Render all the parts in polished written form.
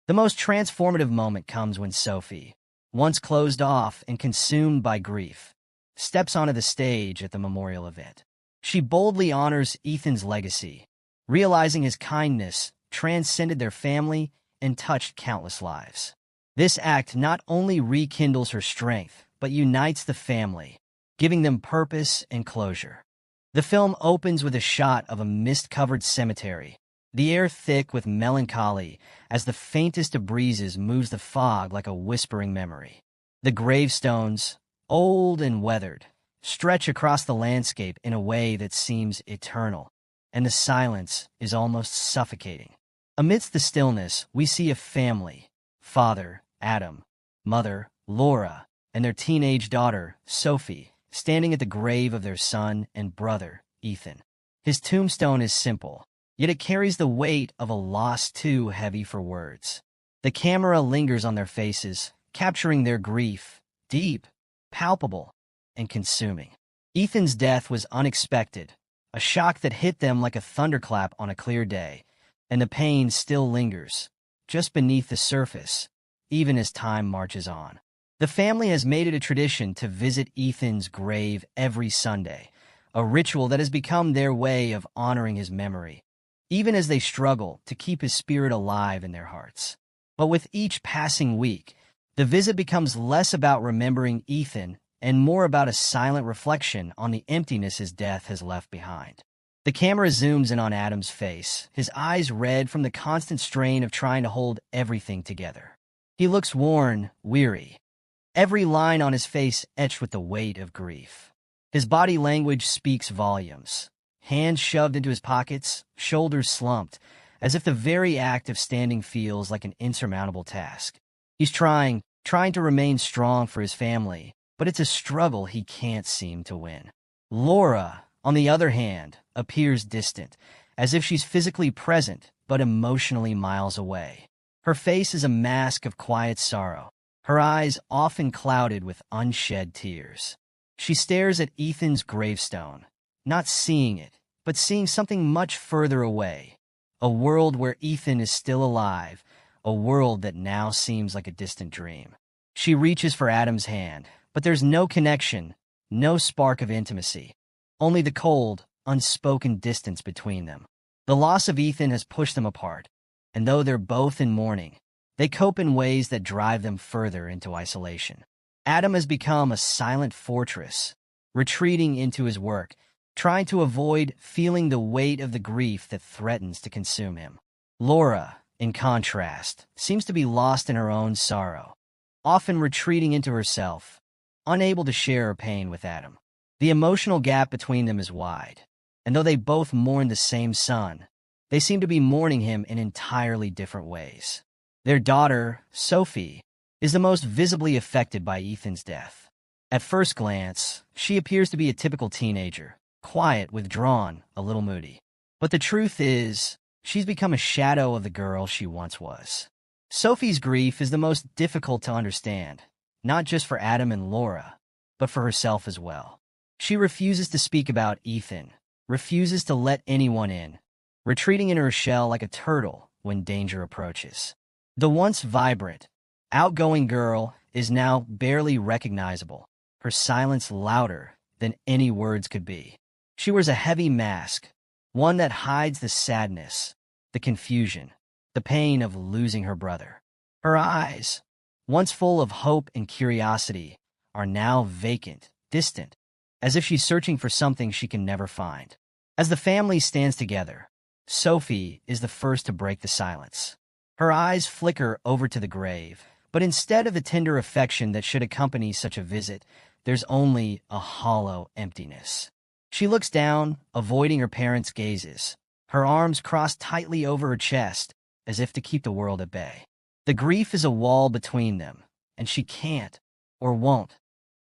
The most transformative moment comes when Sophie, once closed off and consumed by grief, steps onto the stage at the memorial event. She boldly honors Ethan's legacy, realizing his kindness transcended their family and touched countless lives. This act not only rekindles her strength, but unites the family, giving them purpose and closure. The film opens with a shot of a mist-covered cemetery, the air thick with melancholy as the faintest of breezes moves the fog like a whispering memory. The gravestones, old and weathered, stretch across the landscape in a way that seems eternal, and the silence is almost suffocating. Amidst the stillness, we see a family: father, Adam; mother, Laura; and their teenage daughter, Sophie, standing at the grave of their son and brother, Ethan. His tombstone is simple, yet it carries the weight of a loss too heavy for words. The camera lingers on their faces, capturing their grief, deep, palpable, and consuming. Ethan's death was unexpected, a shock that hit them like a thunderclap on a clear day, and the pain still lingers, just beneath the surface, even as time marches on. The family has made it a tradition to visit Ethan's grave every Sunday, a ritual that has become their way of honoring his memory, even as they struggle to keep his spirit alive in their hearts. But with each passing week, the visit becomes less about remembering Ethan and more about a silent reflection on the emptiness his death has left behind. The camera zooms in on Adam's face, his eyes red from the constant strain of trying to hold everything together. He looks worn, weary, every line on his face etched with the weight of grief. His body language speaks volumes. Hands shoved into his pockets, shoulders slumped, as if the very act of standing feels like an insurmountable task. He's trying to remain strong for his family, but it's a struggle he can't seem to win. Laura, on the other hand, appears distant, as if she's physically present but emotionally miles away. Her face is a mask of quiet sorrow, her eyes often clouded with unshed tears. She stares at Ethan's gravestone, not seeing it, but seeing something much further away. A world where Ethan is still alive, a world that now seems like a distant dream. She reaches for Adam's hand, but there's no connection, no spark of intimacy, only the cold, unspoken distance between them. The loss of Ethan has pushed them apart, and though they're both in mourning, they cope in ways that drive them further into isolation. Adam has become a silent fortress, retreating into his work, trying to avoid feeling the weight of the grief that threatens to consume him. Laura, in contrast, seems to be lost in her own sorrow, often retreating into herself, unable to share her pain with Adam. The emotional gap between them is wide, and though they both mourn the same son, they seem to be mourning him in entirely different ways. Their daughter, Sophie, is the most visibly affected by Ethan's death. At first glance, she appears to be a typical teenager, quiet, withdrawn, a little moody. But the truth is, she's become a shadow of the girl she once was. Sophie's grief is the most difficult to understand, not just for Adam and Laura, but for herself as well. She refuses to speak about Ethan, refuses to let anyone in, retreating in her shell like a turtle when danger approaches. The once vibrant, outgoing girl is now barely recognizable, her silence louder than any words could be. She wears a heavy mask, one that hides the sadness, the confusion, the pain of losing her brother. Her eyes, once full of hope and curiosity, are now vacant, distant, as if she's searching for something she can never find. As the family stands together, Sophie is the first to break the silence. Her eyes flicker over to the grave, but instead of the tender affection that should accompany such a visit, there's only a hollow emptiness. She looks down, avoiding her parents' gazes, her arms crossed tightly over her chest, as if to keep the world at bay. The grief is a wall between them, and she can't, or won't,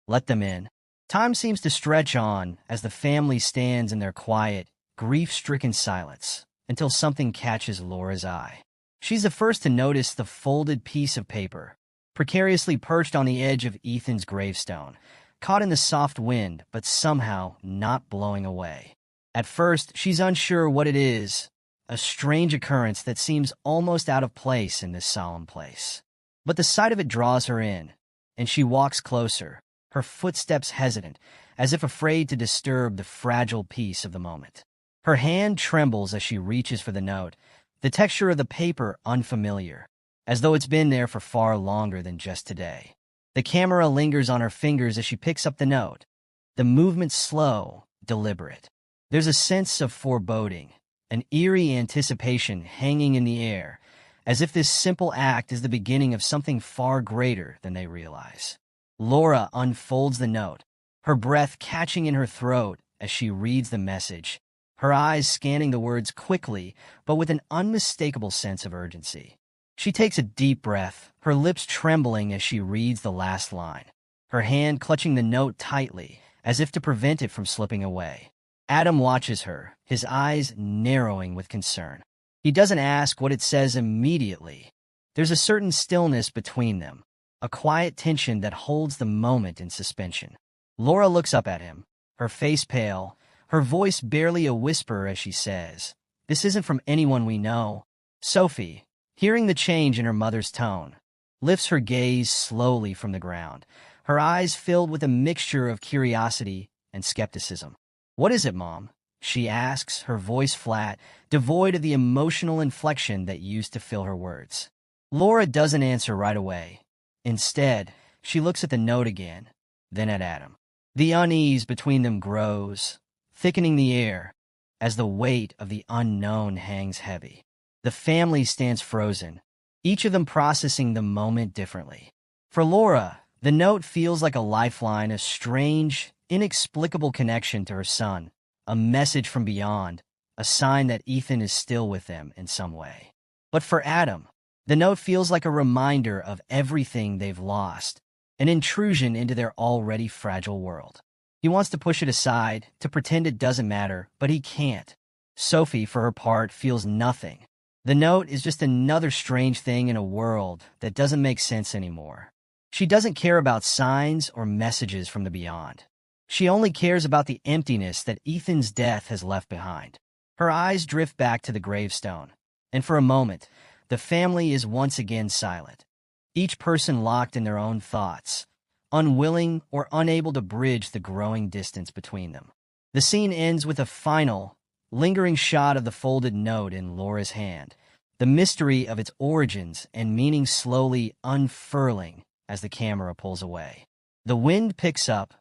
let them in. Time seems to stretch on as the family stands in their quiet, grief-stricken silence, until something catches Laura's eye. She's the first to notice the folded piece of paper, precariously perched on the edge of Ethan's gravestone, caught in the soft wind but somehow not blowing away. At first, she's unsure what it is, a strange occurrence that seems almost out of place in this solemn place. But the sight of it draws her in, and she walks closer, her footsteps hesitant, as if afraid to disturb the fragile peace of the moment. Her hand trembles as she reaches for the note, the texture of the paper unfamiliar, as though it's been there for far longer than just today. The camera lingers on her fingers as she picks up the note, the movement slow, deliberate. There's a sense of foreboding, an eerie anticipation hanging in the air, as if this simple act is the beginning of something far greater than they realize. Laura unfolds the note, her breath catching in her throat as she reads the message, her eyes scanning the words quickly, but with an unmistakable sense of urgency. She takes a deep breath, her lips trembling as she reads the last line, her hand clutching the note tightly, as if to prevent it from slipping away. Adam watches her, his eyes narrowing with concern. He doesn't ask what it says immediately. There's a certain stillness between them, a quiet tension that holds the moment in suspension. Laura looks up at him, her face pale, her voice barely a whisper as she says, "This isn't from anyone we know." Sophie, hearing the change in her mother's tone, lifts her gaze slowly from the ground, her eyes filled with a mixture of curiosity and skepticism. "What is it, Mom?" she asks, her voice flat, devoid of the emotional inflection that used to fill her words. Laura doesn't answer right away. Instead, she looks at the note again, then at Adam. The unease between them grows, thickening the air, as the weight of the unknown hangs heavy. The family stands frozen, each of them processing the moment differently. For Laura, the note feels like a lifeline, a strange, inexplicable connection to her son, a message from beyond, a sign that Ethan is still with them in some way. But for Adam, the note feels like a reminder of everything they've lost, an intrusion into their already fragile world. He wants to push it aside, to pretend it doesn't matter, but he can't. Sophie, for her part, feels nothing. The note is just another strange thing in a world that doesn't make sense anymore. She doesn't care about signs or messages from the beyond. She only cares about the emptiness that Ethan's death has left behind. Her eyes drift back to the gravestone, and for a moment, the family is once again silent, each person locked in their own thoughts, unwilling or unable to bridge the growing distance between them. The scene ends with a final, lingering shot of the folded note in Laura's hand, the mystery of its origins and meaning slowly unfurling as the camera pulls away. The wind picks up,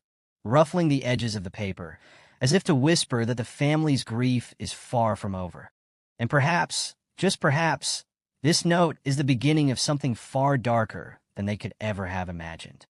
ruffling the edges of the paper, as if to whisper that the family's grief is far from over. And perhaps, just perhaps, this note is the beginning of something far darker than they could ever have imagined.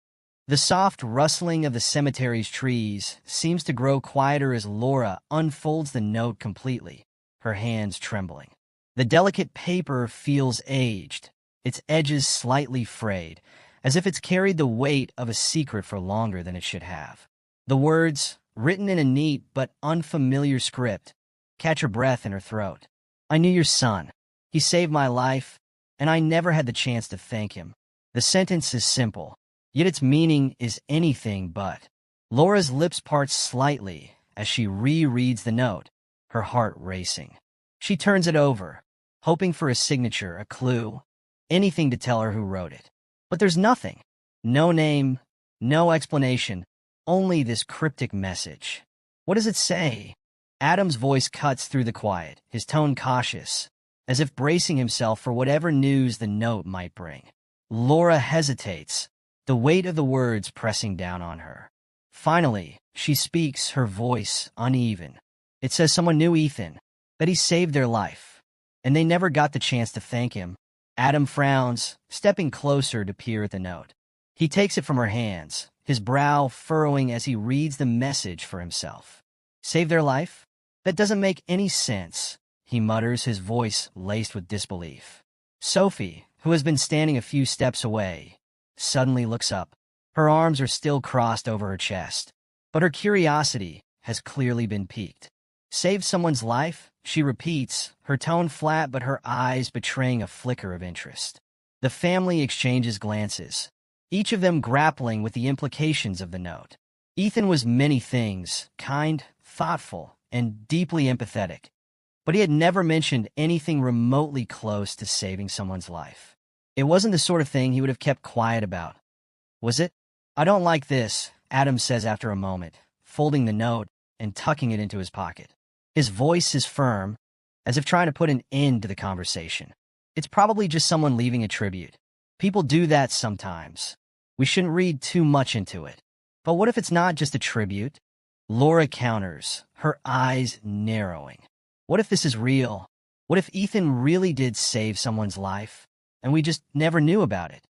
The soft rustling of the cemetery's trees seems to grow quieter as Laura unfolds the note completely, her hands trembling. The delicate paper feels aged, its edges slightly frayed, as if it's carried the weight of a secret for longer than it should have. The words, written in a neat but unfamiliar script, catch her breath in her throat. "I knew your son. He saved my life, and I never had the chance to thank him." The sentence is simple, yet its meaning is anything but. Laura's lips part slightly as she rereads the note, her heart racing. She turns it over, hoping for a signature, a clue, anything to tell her who wrote it. But there's nothing. No name, no explanation, only this cryptic message. What does it say? Adam's voice cuts through the quiet, his tone cautious, as if bracing himself for whatever news the note might bring. Laura hesitates, the weight of the words pressing down on her. Finally, she speaks, her voice uneven. It says someone knew Ethan, that he saved their life, and they never got the chance to thank him. Adam frowns, stepping closer to peer at the note. He takes it from her hands, his brow furrowing as he reads the message for himself. Save their life? That doesn't make any sense, he mutters, his voice laced with disbelief. Sophie, who has been standing a few steps away, suddenly looks up. Her arms are still crossed over her chest, but her curiosity has clearly been piqued. Saved someone's life? She repeats, her tone flat but her eyes betraying a flicker of interest. The family exchanges glances, each of them grappling with the implications of the note. Ethan was many things, kind, thoughtful, and deeply empathetic. but he had never mentioned anything remotely close to saving someone's life. It wasn't the sort of thing he would have kept quiet about, was it? I don't like this, Adam says after a moment, folding the note and tucking it into his pocket. His voice is firm, as if trying to put an end to the conversation. It's probably just someone leaving a tribute. People do that sometimes. We shouldn't read too much into it. But what if it's not just a tribute? Laura counters, her eyes narrowing. What if this is real? What if Ethan really did save someone's life, and we just never knew about it?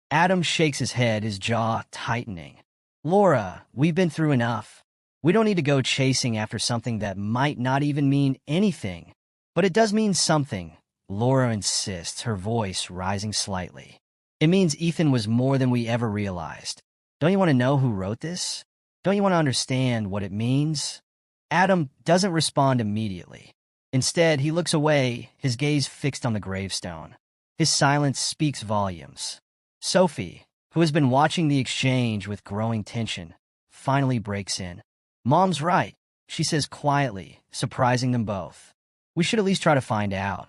Adam shakes his head, his jaw tightening. Laura, we've been through enough. We don't need to go chasing after something that might not even mean anything. But it does mean something, Laura insists, her voice rising slightly. It means Ethan was more than we ever realized. Don't you want to know who wrote this? Don't you want to understand what it means? Adam doesn't respond immediately. Instead, he looks away, his gaze fixed on the gravestone. His silence speaks volumes. Sophie, who has been watching the exchange with growing tension, finally breaks in. Mom's right, she says quietly, surprising them both. We should at least try to find out.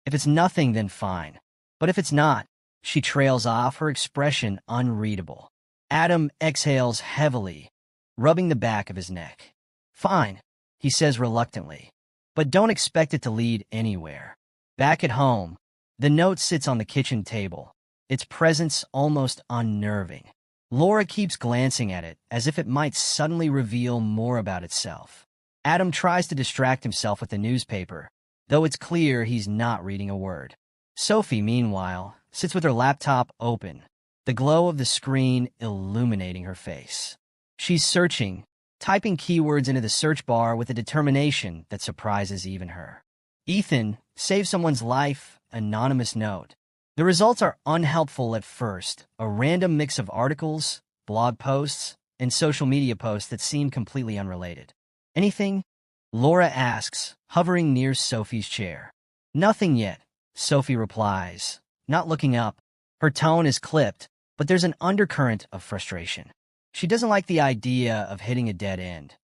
If it's nothing, then fine. But if it's not, she trails off, her expression unreadable. Adam exhales heavily, rubbing the back of his neck. Fine, he says reluctantly. But don't expect it to lead anywhere. Back at home, the note sits on the kitchen table, its presence almost unnerving. Laura keeps glancing at it, as if it might suddenly reveal more about itself. Adam tries to distract himself with the newspaper, though it's clear he's not reading a word. Sophie, meanwhile, sits with her laptop open, the glow of the screen illuminating her face. She's searching, typing keywords into the search bar with a determination that surprises even her. Ethan, save someone's life, anonymous note. The results are unhelpful at first, a random mix of articles, blog posts, and social media posts that seem completely unrelated. Anything? Laura asks, hovering near Sophie's chair. Nothing yet, Sophie replies, not looking up. Her tone is clipped, but there's an undercurrent of frustration. She doesn't like the idea of hitting a dead end.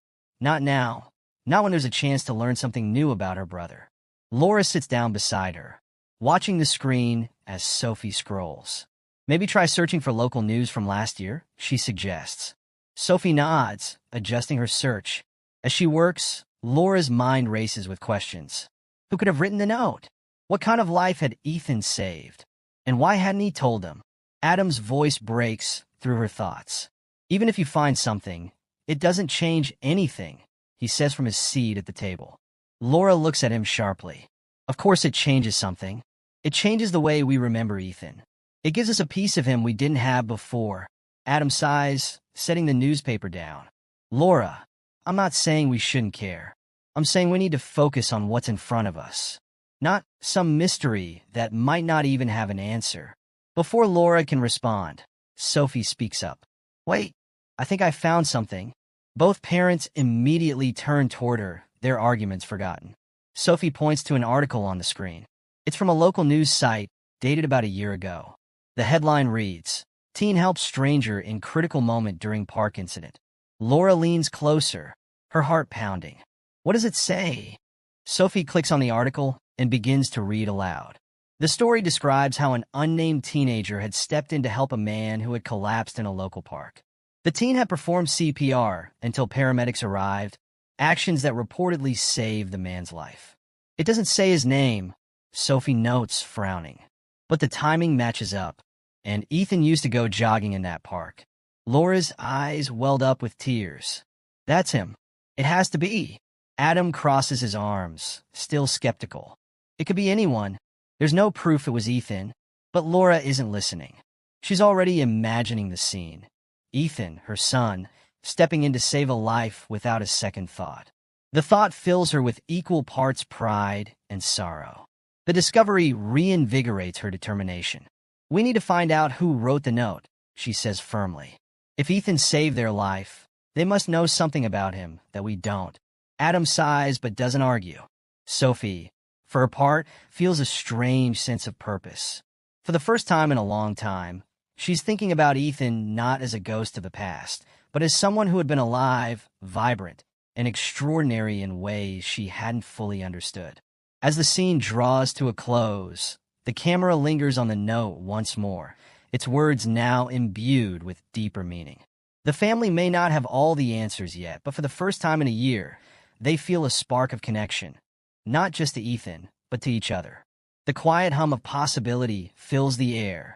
Not now. Not when there's a chance to learn something new about her brother. Laura sits down beside her, watching the screen as Sophie scrolls. Maybe try searching for local news from last year, she suggests. Sophie nods, adjusting her search. As she works, Laura's mind races with questions. Who could have written the note? What kind of life had Ethan saved? And why hadn't he told them? Adam's voice breaks through her thoughts. Even if you find something, it doesn't change anything, he says from his seat at the table. Laura looks at him sharply. Of course it changes something. It changes the way we remember Ethan. It gives us a piece of him we didn't have before. Adam sighs, setting the newspaper down. Laura, I'm not saying we shouldn't care. I'm saying we need to focus on what's in front of us. Not some mystery that might not even have an answer. Before Laura can respond, Sophie speaks up. Wait, I think I found something. Both parents immediately turn toward her, their arguments forgotten. Sophie points to an article on the screen. It's from a local news site, dated about a year ago. The headline reads, Teen helps stranger in critical moment during park incident. Laura leans closer, her heart pounding. What does it say? Sophie clicks on the article and begins to read aloud. The story describes how an unnamed teenager had stepped in to help a man who had collapsed in a local park. The teen had performed CPR until paramedics arrived, actions that reportedly saved the man's life. It doesn't say his name, Sophie notes, frowning. But the timing matches up, and Ethan used to go jogging in that park. Laura's eyes welled up with tears. That's him. It has to be. Adam crosses his arms, still skeptical. It could be anyone. There's no proof it was Ethan, but Laura isn't listening. She's already imagining the scene. Ethan, her son, stepping in to save a life without a second thought. The thought fills her with equal parts pride and sorrow. The discovery reinvigorates her determination. We need to find out who wrote the note, she says firmly. If Ethan saved their life, they must know something about him that we don't. Adam sighs but doesn't argue. Sophie, for her part, feels a strange sense of purpose. For the first time in a long time, she's thinking about Ethan not as a ghost of the past, but as someone who had been alive, vibrant, and extraordinary in ways she hadn't fully understood. As the scene draws to a close, the camera lingers on the note once more, its words now imbued with deeper meaning. The family may not have all the answers yet, but for the first time in a year, they feel a spark of connection, not just to Ethan, but to each other. The quiet hum of possibility fills the air,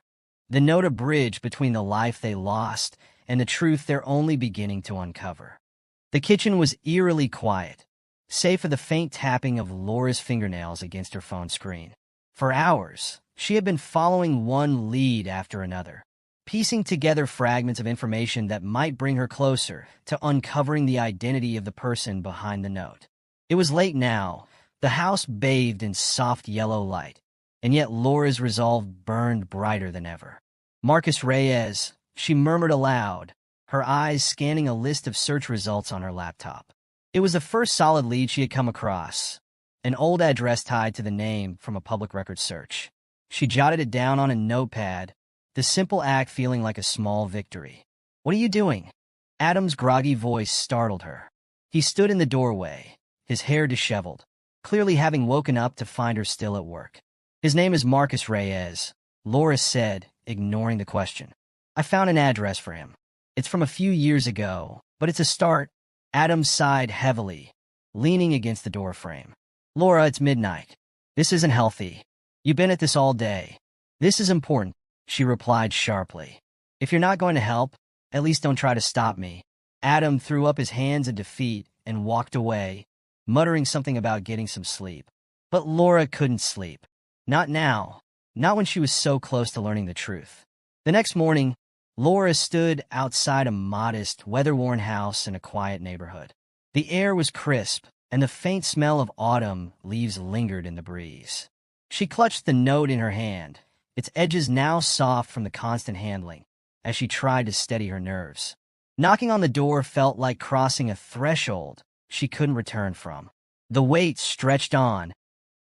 the note a bridge between the life they lost and the truth they're only beginning to uncover. The kitchen was eerily quiet, save for the faint tapping of Laura's fingernails against her phone screen. For hours, she had been following one lead after another, piecing together fragments of information that might bring her closer to uncovering the identity of the person behind the note. It was late now, the house bathed in soft yellow light, and yet Laura's resolve burned brighter than ever. Marcus Reyes, she murmured aloud, her eyes scanning a list of search results on her laptop. It was the first solid lead she had come across, an old address tied to the name from a public record search. She jotted it down on a notepad, the simple act feeling like a small victory. "What are you doing?" Adam's groggy voice startled her. He stood in the doorway, his hair disheveled, clearly having woken up to find her still at work. "His name is Marcus Reyes," Laura said, ignoring the question. "I found an address for him. It's from a few years ago, but it's a start." Adam sighed heavily, leaning against the doorframe. "Laura, it's midnight. This isn't healthy. You've been at this all day. This is important," she replied sharply. "If you're not going to help, at least don't try to stop me." Adam threw up his hands in defeat and walked away, muttering something about getting some sleep. But Laura couldn't sleep. Not now. Not when she was so close to learning the truth. The next morning, Laura stood outside a modest, weather-worn house in a quiet neighborhood. The air was crisp, and the faint smell of autumn leaves lingered in the breeze. She clutched the note in her hand, its edges now soft from the constant handling, as she tried to steady her nerves. Knocking on the door felt like crossing a threshold she couldn't return from. The wait stretched on,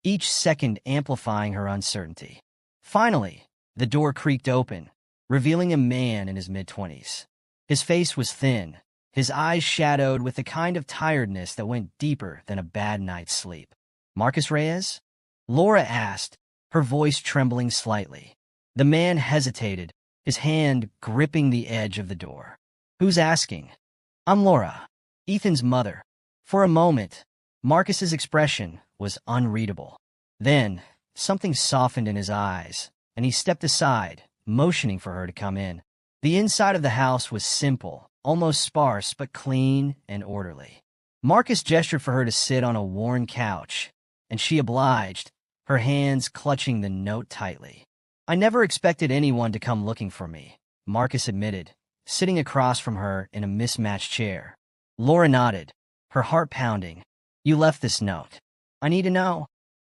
each second amplifying her uncertainty. Finally, the door creaked open, revealing a man in his mid-20s. His face was thin, his eyes shadowed with the kind of tiredness that went deeper than a bad night's sleep. "Marcus Reyes?" Laura asked, her voice trembling slightly. The man hesitated, his hand gripping the edge of the door. "Who's asking?" "I'm Laura, Ethan's mother." For a moment, Marcus's expression was unreadable. Then, something softened in his eyes, and he stepped aside, motioning for her to come in. The inside of the house was simple, almost sparse, but clean and orderly. Marcus gestured for her to sit on a worn couch, and she obliged, her hands clutching the note tightly. "I never expected anyone to come looking for me," Marcus admitted, sitting across from her in a mismatched chair. Laura nodded, her heart pounding. "You left this note. I need to know.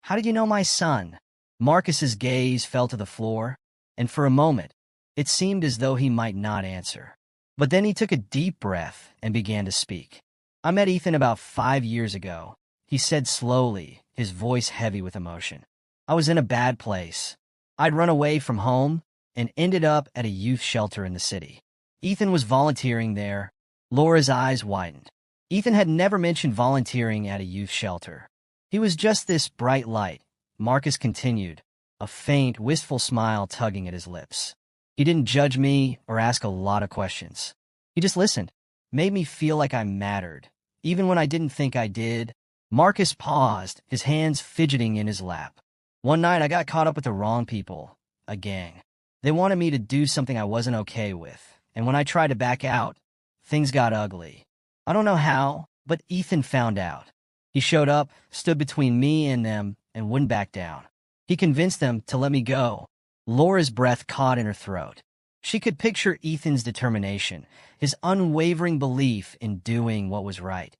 How did you know my son?" Marcus's gaze fell to the floor, and for a moment, it seemed as though he might not answer. But then he took a deep breath and began to speak. "I met Ethan about 5 years ago," he said slowly, his voice heavy with emotion. "I was in a bad place. I'd run away from home and ended up at a youth shelter in the city. Ethan was volunteering there." Laura's eyes widened. Ethan had never mentioned volunteering at a youth shelter. He was just this bright light, Marcus continued, a faint, wistful smile tugging at his lips. "He didn't judge me or ask a lot of questions. He just listened, made me feel like I mattered, even when I didn't think I did." Marcus paused, his hands fidgeting in his lap. "One night I got caught up with the wrong people, a gang. They wanted me to do something I wasn't okay with, and when I tried to back out, things got ugly. I don't know how, but Ethan found out. He showed up, stood between me and them, and wouldn't back down. He convinced them to let me go." Laura's breath caught in her throat. She could picture Ethan's determination, his unwavering belief in doing what was right,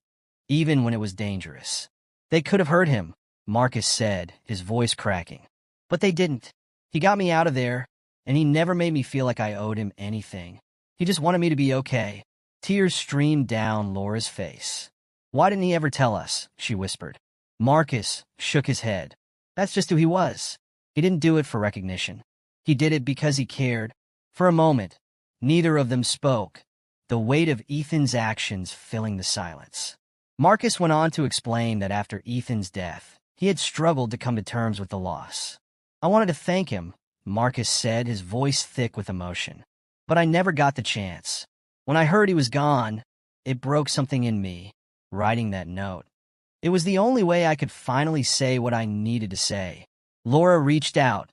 even when it was dangerous. "They could have hurt him," Marcus said, his voice cracking. "But they didn't. He got me out of there, and he never made me feel like I owed him anything. He just wanted me to be okay." Tears streamed down Laura's face. "Why didn't he ever tell us?" she whispered. Marcus shook his head. "That's just who he was. He didn't do it for recognition. He did it because he cared." For a moment, neither of them spoke, the weight of Ethan's actions filling the silence. Marcus went on to explain that after Ethan's death, He had struggled to come to terms with the loss. "I wanted to thank him," Marcus said, his voice thick with emotion. "But I never got the chance. When I heard he was gone, it broke something in me, writing that note. It was the only way I could finally say what I needed to say." Laura reached out,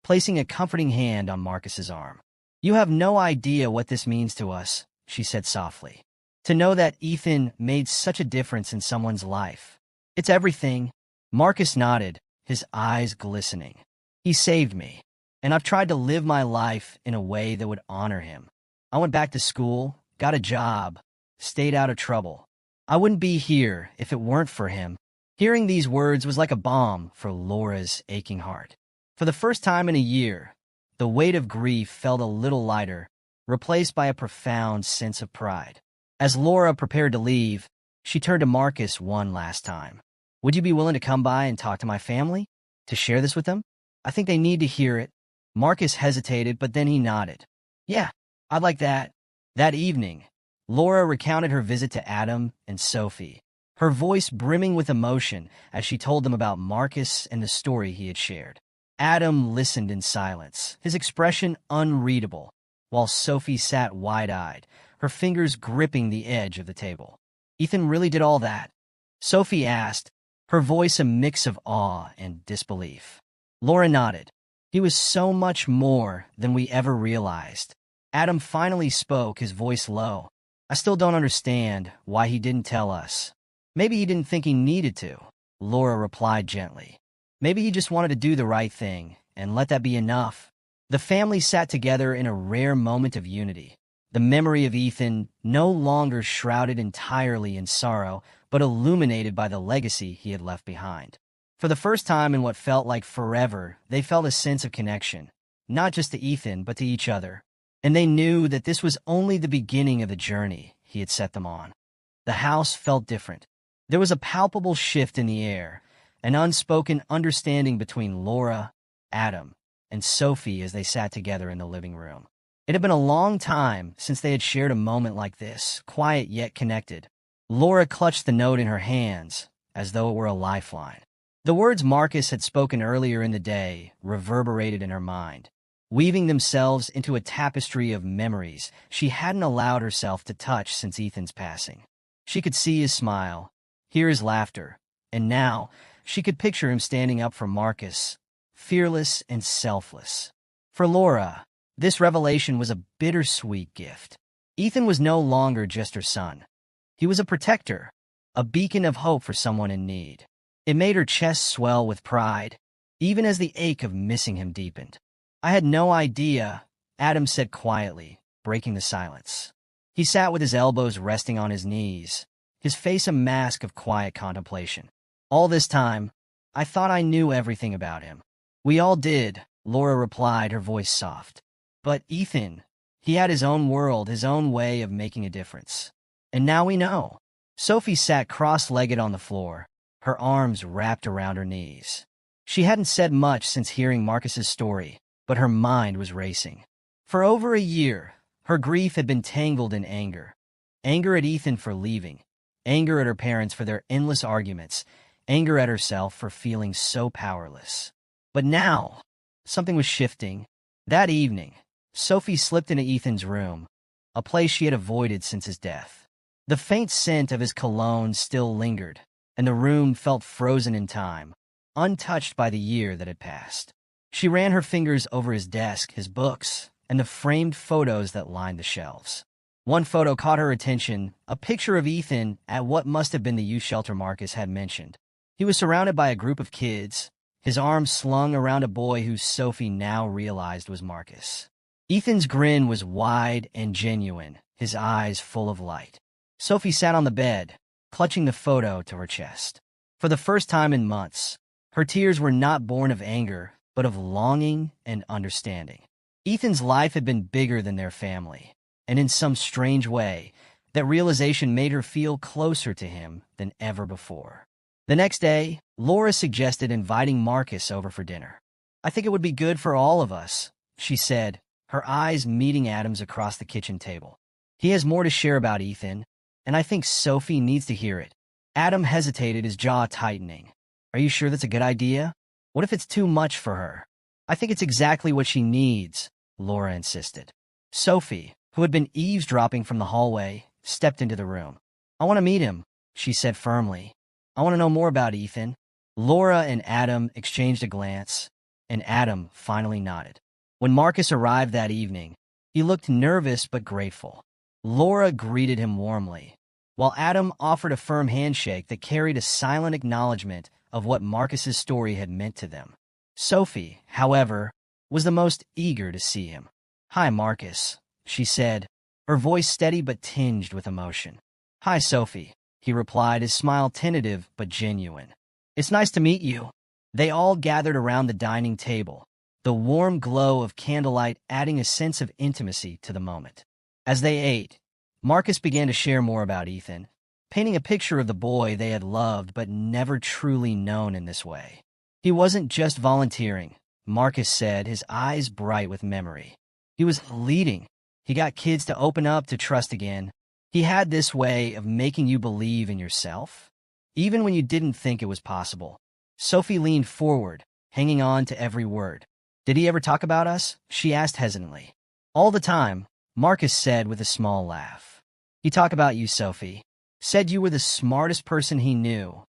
placing a comforting hand on Marcus's arm. "You have no idea what this means to us," she said softly. "To know that Ethan made such a difference in someone's life. It's everything." Marcus nodded, his eyes glistening. "He saved me, and I've tried to live my life in a way that would honor him. I went back to school, got a job, stayed out of trouble. I wouldn't be here if it weren't for him." Hearing these words was like a balm for Laura's aching heart. For the first time in a year, the weight of grief felt a little lighter, replaced by a profound sense of pride. As Laura prepared to leave, she turned to Marcus one last time. "Would you be willing to come by and talk to my family? To share this with them? I think they need to hear it." Marcus hesitated, but then he nodded. "Yeah, I'd like that." That evening, Laura recounted her visit to Adam and Sophie, her voice brimming with emotion as she told them about Marcus and the story he had shared. Adam listened in silence, his expression unreadable, while Sophie sat wide-eyed, her fingers gripping the edge of the table. "Ethan really did all that?" Sophie asked, her voice a mix of awe and disbelief. Laura nodded. "He was so much more than we ever realized." Adam finally spoke, his voice low. "I still don't understand why he didn't tell us." "Maybe he didn't think he needed to," Laura replied gently. "Maybe he just wanted to do the right thing, and let that be enough." The family sat together in a rare moment of unity. The memory of Ethan no longer shrouded entirely in sorrow, but illuminated by the legacy he had left behind. For the first time in what felt like forever, they felt a sense of connection, not just to Ethan, but to each other. And they knew that this was only the beginning of the journey he had set them on. The house felt different. There was a palpable shift in the air, an unspoken understanding between Laura, Adam, and Sophie as they sat together in the living room. It had been a long time since they had shared a moment like this, quiet yet connected. Laura clutched the note in her hands, as though it were a lifeline. The words Marcus had spoken earlier in the day reverberated in her mind, weaving themselves into a tapestry of memories she hadn't allowed herself to touch since Ethan's passing. She could see his smile, hear his laughter, and now she could picture him standing up for Marcus, fearless and selfless. For Laura, this revelation was a bittersweet gift. Ethan was no longer just her son. He was a protector, a beacon of hope for someone in need. It made her chest swell with pride, even as the ache of missing him deepened. "I had no idea," Adam said quietly, breaking the silence. He sat with his elbows resting on his knees, his face a mask of quiet contemplation. "All this time, I thought I knew everything about him." "We all did," Laura replied, her voice soft. "But Ethan, he had his own world, his own way of making a difference. And now we know." Sophie sat cross-legged on the floor, her arms wrapped around her knees. She hadn't said much since hearing Marcus's story, but her mind was racing. For over a year, her grief had been tangled in anger. Anger at Ethan for leaving, anger at her parents for their endless arguments, anger at herself for feeling so powerless. But now, something was shifting. That evening, Sophie slipped into Ethan's room, a place she had avoided since his death. The faint scent of his cologne still lingered, and the room felt frozen in time, untouched by the year that had passed. She ran her fingers over his desk, his books, and the framed photos that lined the shelves. One photo caught her attention, a picture of Ethan at what must have been the youth shelter Marcus had mentioned. He was surrounded by a group of kids, his arms slung around a boy who Sophie now realized was Marcus. Ethan's grin was wide and genuine, his eyes full of light. Sophie sat on the bed, clutching the photo to her chest. For the first time in months, her tears were not born of anger, but of longing and understanding. Ethan's life had been bigger than their family, and in some strange way, that realization made her feel closer to him than ever before. The next day, Laura suggested inviting Marcus over for dinner. "I think it would be good for all of us," she said, her eyes meeting Adam's across the kitchen table. "He has more to share about Ethan, and I think Sophie needs to hear it." Adam hesitated, his jaw tightening. Are you sure that's a good idea? What if it's too much for her? I think it's exactly what she needs, Laura insisted. Sophie, who had been eavesdropping from the hallway, stepped into the room. I want to meet him, she said firmly. I want to know more about Ethan. Laura and Adam exchanged a glance, and Adam finally nodded. When Marcus arrived that evening, he looked nervous but grateful. Laura greeted him warmly, while Adam offered a firm handshake that carried a silent acknowledgement of what Marcus's story had meant to them. Sophie, however, was the most eager to see him. "Hi, Marcus," she said, her voice steady but tinged with emotion. "Hi, Sophie," he replied, his smile tentative but genuine. "It's nice to meet you." They all gathered around the dining table, the warm glow of candlelight adding a sense of intimacy to the moment. As they ate, Marcus began to share more about Ethan, painting a picture of the boy they had loved but never truly known in this way. He wasn't just volunteering, Marcus said, his eyes bright with memory. He was leading. He got kids to open up, to trust again. He had this way of making you believe in yourself, even when you didn't think it was possible. Sophie leaned forward, hanging on to every word. "Did he ever talk about us?" she asked hesitantly. "All the time," Marcus said with a small laugh. "He talked about you, Sophie. Said you were the smartest person he knew,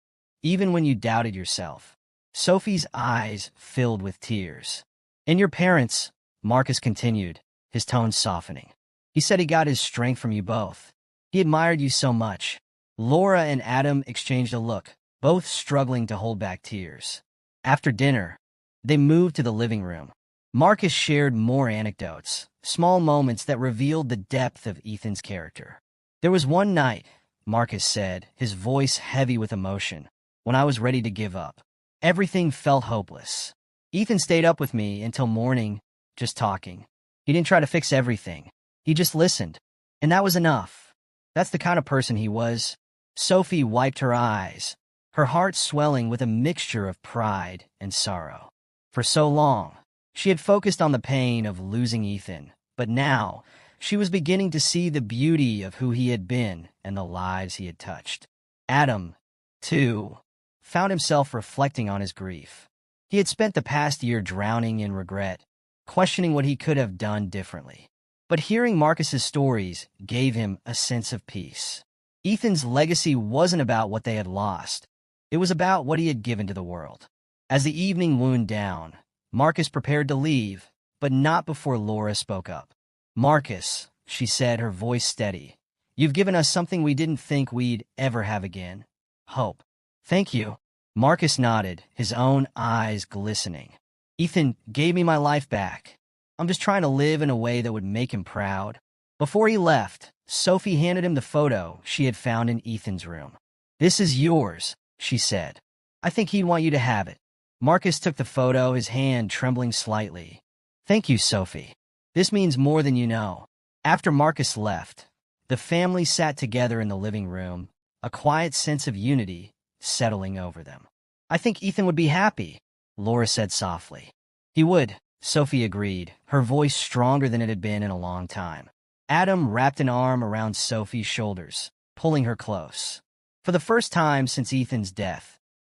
even when you doubted yourself." Sophie's eyes filled with tears. "And your parents," Marcus continued, his tone softening. "He said he got his strength from you both. He admired you so much." Laura and Adam exchanged a look, both struggling to hold back tears. After dinner, they moved to the living room. Marcus shared more anecdotes, small moments that revealed the depth of Ethan's character. "There was one night," Marcus said, his voice heavy with emotion, "when I was ready to give up. Everything felt hopeless. Ethan stayed up with me until morning, just talking. He didn't try to fix everything. He just listened. And that was enough. That's the kind of person he was." Sophie wiped her eyes, her heart swelling with a mixture of pride and sorrow. For so long, she had focused on the pain of losing Ethan, but now she was beginning to see the beauty of who he had been and the lives he had touched. Adam, too, found himself reflecting on his grief. He had spent the past year drowning in regret, questioning what he could have done differently. But hearing Marcus's stories gave him a sense of peace. Ethan's legacy wasn't about what they had lost. It was about what he had given to the world. As the evening wound down, Marcus prepared to leave, but not before Laura spoke up. "Marcus," she said, her voice steady, "you've given us something we didn't think we'd ever have again. Hope." "Thank you." Marcus nodded, his own eyes glistening. "Ethan gave me my life back. I'm just trying to live in a way that would make him proud." Before he left, Sophie handed him the photo she had found in Ethan's room. "This is yours," she said. "I think he'd want you to have it." Marcus took the photo, his hand trembling slightly. "Thank you, Sophie. This means more than you know." After Marcus left, the family sat together in the living room, a quiet sense of unity settling over them. "I think Ethan would be happy," Laura said softly. "He would," Sophie agreed, her voice stronger than it had been in a long time. Adam wrapped an arm around Sophie's shoulders, pulling her close. For the first time since Ethan's death,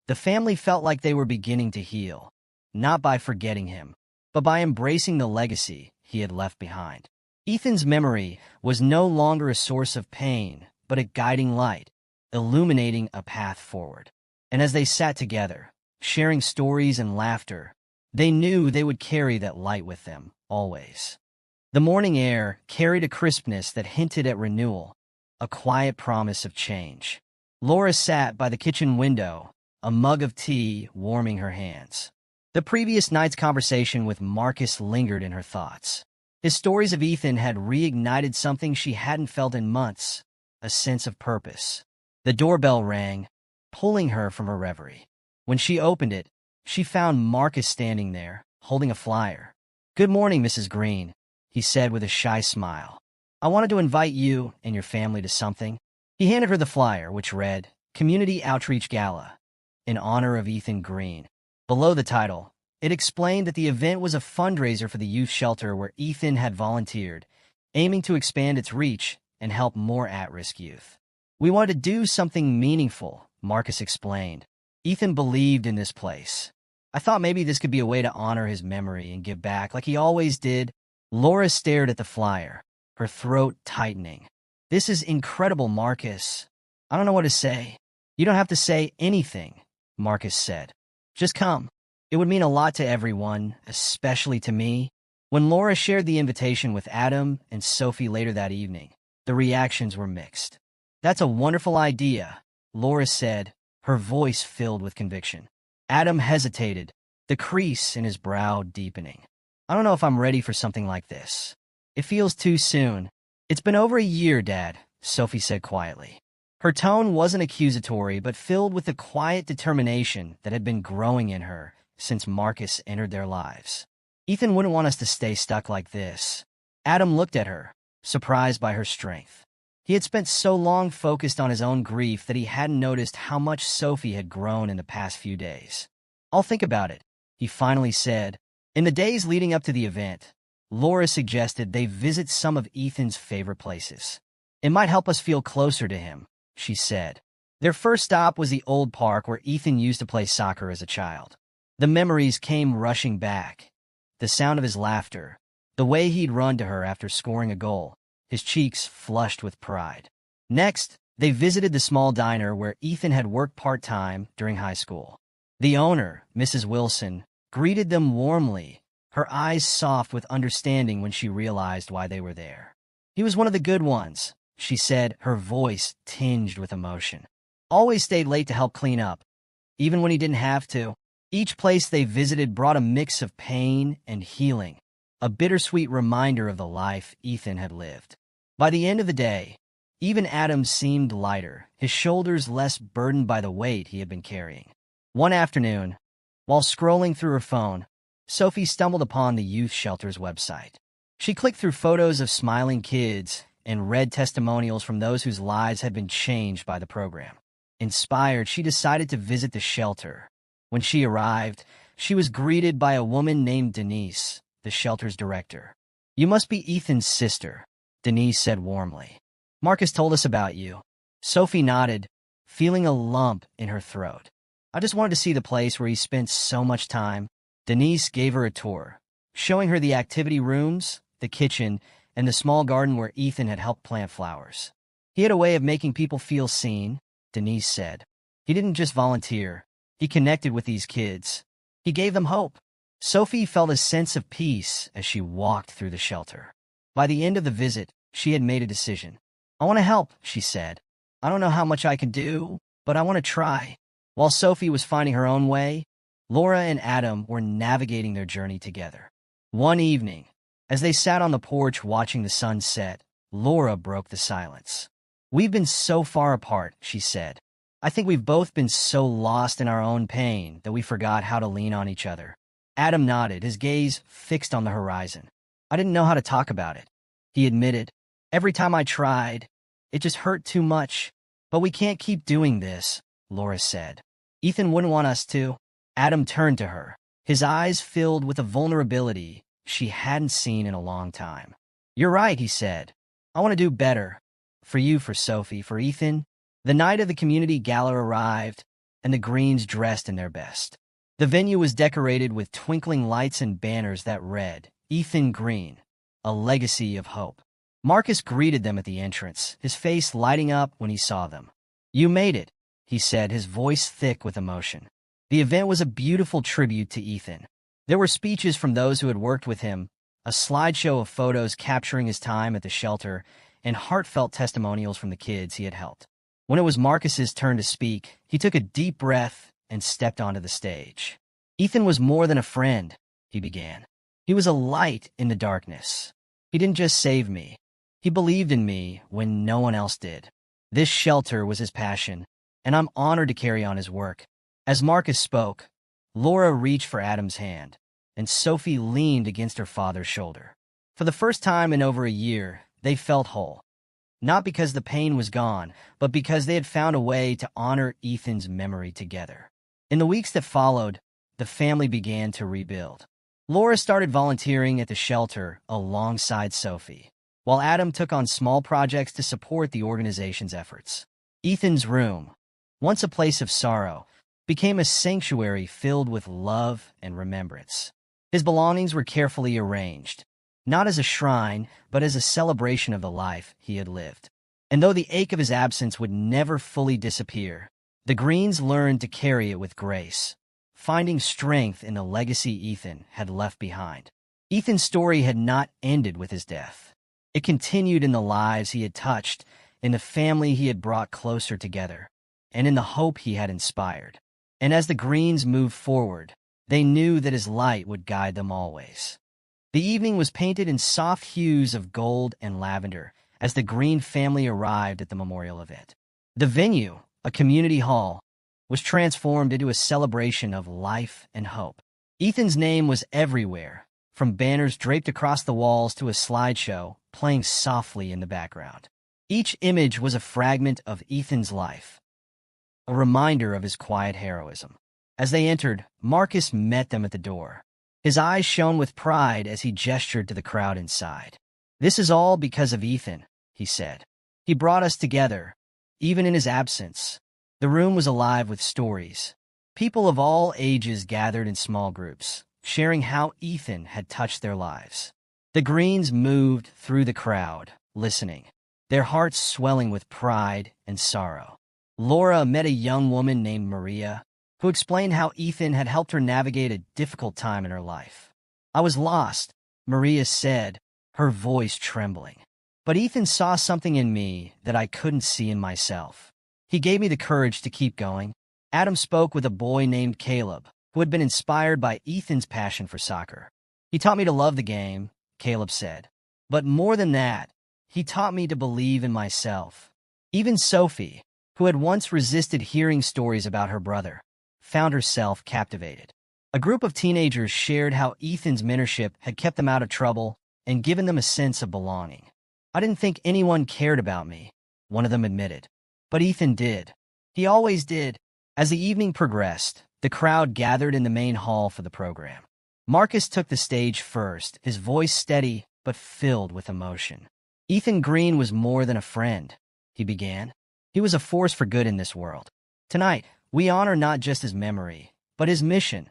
the family felt like they were beginning to heal, not by forgetting him, but by embracing the legacy he had left behind. Ethan's memory was no longer a source of pain, but a guiding light, illuminating a path forward. And as they sat together, sharing stories and laughter, they knew they would carry that light with them, always. The morning air carried a crispness that hinted at renewal, a quiet promise of change. Laura sat by the kitchen window, a mug of tea warming her hands. The previous night's conversation with Marcus lingered in her thoughts. His stories of Ethan had reignited something she hadn't felt in months, a sense of purpose. The doorbell rang, pulling her from her reverie. When she opened it, she found Marcus standing there, holding a flyer. "Good morning, Mrs. Green," he said with a shy smile. "I wanted to invite you and your family to something." He handed her the flyer, which read, "Community Outreach Gala, in honor of Ethan Green." Below the title, it explained that the event was a fundraiser for the youth shelter where Ethan had volunteered, aiming to expand its reach and help more at-risk youth. "We wanted to do something meaningful," Marcus explained. Ethan believed in this place. I thought maybe this could be a way to honor his memory and give back like he always did. Laura stared at the flyer, her throat tightening. This is incredible, Marcus. I don't know what to say. You don't have to say anything, Marcus said. Just come. It would mean a lot to everyone, especially to me. When Laura shared the invitation with Adam and Sophie later that evening, the reactions were mixed. That's a wonderful idea, Laura said, her voice filled with conviction. Adam hesitated, the crease in his brow deepening. I don't know if I'm ready for something like this. It feels too soon. It's been over a year, Dad, Sophie said quietly. Her tone wasn't accusatory, but filled with the quiet determination that had been growing in her since Marcus entered their lives. Ethan wouldn't want us to stay stuck like this. Adam looked at her, surprised by her strength. He had spent so long focused on his own grief that he hadn't noticed how much Sophie had grown in the past few days. I'll think about it, he finally said. In the days leading up to the event, Laura suggested they visit some of Ethan's favorite places. It might help us feel closer to him, she said. Their first stop was the old park where Ethan used to play soccer as a child. The memories came rushing back. The sound of his laughter, the way he'd run to her after scoring a goal, his cheeks flushed with pride. Next, they visited the small diner where Ethan had worked part-time during high school. The owner, Mrs. Wilson, greeted them warmly, her eyes soft with understanding when she realized why they were there. He was one of the good ones, she said, her voice tinged with emotion. Always stayed late to help clean up, even when he didn't have to. Each place they visited brought a mix of pain and healing, a bittersweet reminder of the life Ethan had lived. By the end of the day, even Adam seemed lighter, his shoulders less burdened by the weight he had been carrying. One afternoon, while scrolling through her phone, Sophie stumbled upon the youth shelter's website. She clicked through photos of smiling kids and read testimonials from those whose lives had been changed by the program. Inspired, she decided to visit the shelter. When she arrived, she was greeted by a woman named Denise, the shelter's director. You must be Ethan's sister, Denise said warmly. Marcus told us about you. Sophie nodded, feeling a lump in her throat. I just wanted to see the place where he spent so much time. Denise gave her a tour, showing her the activity rooms, the kitchen, and the small garden where Ethan had helped plant flowers. He had a way of making people feel seen, Denise said. He didn't just volunteer. He connected with these kids. He gave them hope. Sophie felt a sense of peace as she walked through the shelter. By the end of the visit, she had made a decision. I want to help, she said. I don't know how much I can do, but I want to try. While Sophie was finding her own way, Laura and Adam were navigating their journey together. One evening, as they sat on the porch watching the sun set, Laura broke the silence. We've been so far apart, she said. I think we've both been so lost in our own pain that we forgot how to lean on each other. Adam nodded, his gaze fixed on the horizon. I didn't know how to talk about it, he admitted. Every time I tried, it just hurt too much. But we can't keep doing this, Laura said. Ethan wouldn't want us to. Adam turned to her, his eyes filled with a vulnerability she hadn't seen in a long time. You're right, he said. I want to do better. For you, for Sophie, for Ethan. The night of the community gala arrived, and the Greens dressed in their best. The venue was decorated with twinkling lights and banners that read, Ethan Green, a legacy of hope. Marcus greeted them at the entrance, his face lighting up when he saw them. You made it, he said, his voice thick with emotion. The event was a beautiful tribute to Ethan. There were speeches from those who had worked with him, a slideshow of photos capturing his time at the shelter, and heartfelt testimonials from the kids he had helped. When it was Marcus's turn to speak, he took a deep breath and stepped onto the stage. Ethan was more than a friend, he began. He was a light in the darkness. He didn't just save me. He believed in me when no one else did. This shelter was his passion, and I'm honored to carry on his work. As Marcus spoke, Laura reached for Adam's hand, and Sophie leaned against her father's shoulder. For the first time in over a year, they felt whole. Not because the pain was gone, but because they had found a way to honor Ethan's memory together. In the weeks that followed, the family began to rebuild. Laura started volunteering at the shelter alongside Sophie, while Adam took on small projects to support the organization's efforts. Ethan's room, once a place of sorrow, became a sanctuary filled with love and remembrance. His belongings were carefully arranged, not as a shrine, but as a celebration of the life he had lived. And though the ache of his absence would never fully disappear, the Greens learned to carry it with grace, finding strength in the legacy Ethan had left behind. Ethan's story had not ended with his death. It continued in the lives he had touched, in the family he had brought closer together, and in the hope he had inspired. And as the Greens moved forward, they knew that his light would guide them always. The evening was painted in soft hues of gold and lavender as the Green family arrived at the memorial event. The venue, a community hall, was transformed into a celebration of life and hope. Ethan's name was everywhere, from banners draped across the walls to a slideshow playing softly in the background. Each image was a fragment of Ethan's life, a reminder of his quiet heroism. As they entered, Marcus met them at the door. His eyes shone with pride as he gestured to the crowd inside. "This is all because of Ethan," he said. "He brought us together, even in his absence." The room was alive with stories. People of all ages gathered in small groups, sharing how Ethan had touched their lives. The Greens moved through the crowd, listening, their hearts swelling with pride and sorrow. Laura met a young woman named Maria, who explained how Ethan had helped her navigate a difficult time in her life. "I was lost," Maria said, her voice trembling. "But Ethan saw something in me that I couldn't see in myself. He gave me the courage to keep going." Adam spoke with a boy named Caleb, who had been inspired by Ethan's passion for soccer. "He taught me to love the game," Caleb said. "But more than that, he taught me to believe in myself." Even Sophie, who had once resisted hearing stories about her brother, found herself captivated. A group of teenagers shared how Ethan's mentorship had kept them out of trouble and given them a sense of belonging. "I didn't think anyone cared about me," one of them admitted. "But Ethan did. He always did." As the evening progressed, the crowd gathered in the main hall for the program. Marcus took the stage first, his voice steady but filled with emotion. "Ethan Green was more than a friend," he began. "He was a force for good in this world. Tonight, we honor not just his memory, but his mission,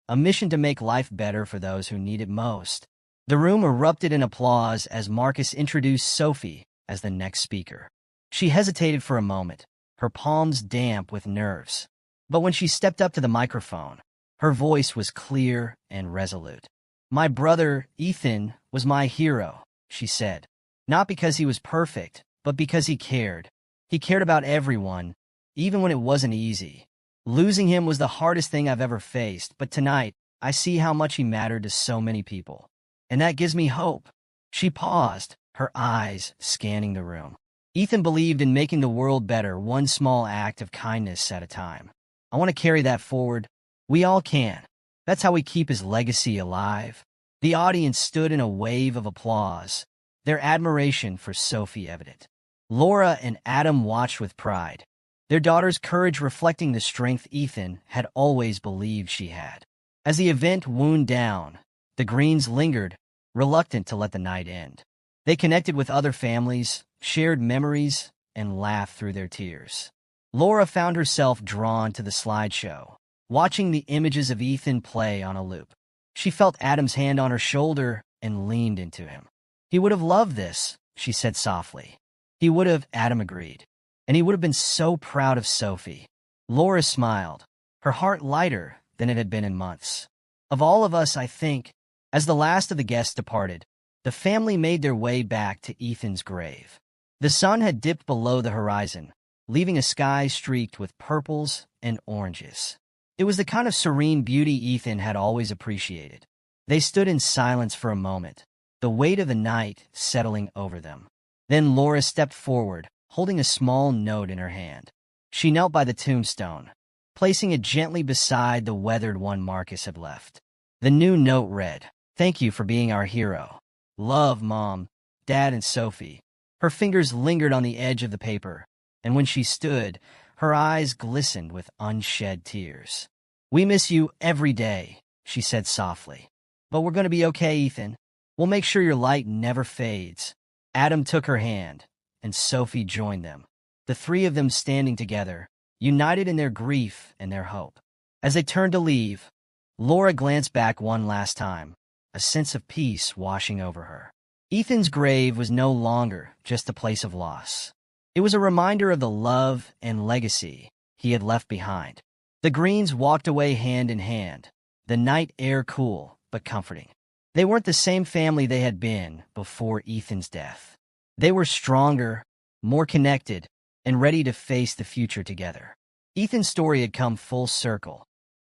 a mission to make life better for those who need it most." The room erupted in applause as Marcus introduced Sophie as the next speaker. She hesitated for a moment, her palms damp with nerves. But when she stepped up to the microphone, her voice was clear and resolute. "My brother, Ethan, was my hero," she said. "Not because he was perfect, but because he cared. He cared about everyone, even when it wasn't easy. Losing him was the hardest thing I've ever faced, but tonight, I see how much he mattered to so many people. And that gives me hope." She paused, her eyes scanning the room. "Ethan believed in making the world better, one small act of kindness at a time. I want to carry that forward. We all can. That's how we keep his legacy alive." The audience stood in a wave of applause, their admiration for Sophie evident. Laura and Adam watched with pride, their daughter's courage reflecting the strength Ethan had always believed she had. As the event wound down, the Greens lingered, reluctant to let the night end. They connected with other families, shared memories, and laughed through their tears. Laura found herself drawn to the slideshow, watching the images of Ethan play on a loop. She felt Adam's hand on her shoulder and leaned into him. "He would have loved this," she said softly. "He would have," Adam agreed. "And he would have been so proud of Sophie." Laura smiled, her heart lighter than it had been in months. "Of all of us, I think." As the last of the guests departed, the family made their way back to Ethan's grave. The sun had dipped below the horizon, leaving a sky streaked with purples and oranges. It was the kind of serene beauty Ethan had always appreciated. They stood in silence for a moment, the weight of the night settling over them. Then Laura stepped forward, holding a small note in her hand. She knelt by the tombstone, placing it gently beside the weathered one Marcus had left. The new note read, "Thank you for being our hero. Love, Mom, Dad, and Sophie." Her fingers lingered on the edge of the paper, and when she stood, her eyes glistened with unshed tears. "We miss you every day," she said softly. "But we're going to be okay, Ethan. We'll make sure your light never fades." Adam took her hand, and Sophie joined them, the three of them standing together, united in their grief and their hope. As they turned to leave, Laura glanced back one last time, a sense of peace washing over her. Ethan's grave was no longer just a place of loss. It was a reminder of the love and legacy he had left behind. The Greens walked away hand in hand, the night air cool but comforting. They weren't the same family they had been before Ethan's death. They were stronger, more connected, and ready to face the future together. Ethan's story had come full circle,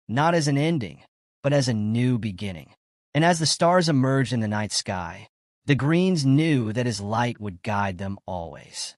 not as an ending, but as a new beginning. And as the stars emerged in the night sky, the Greens knew that his light would guide them always.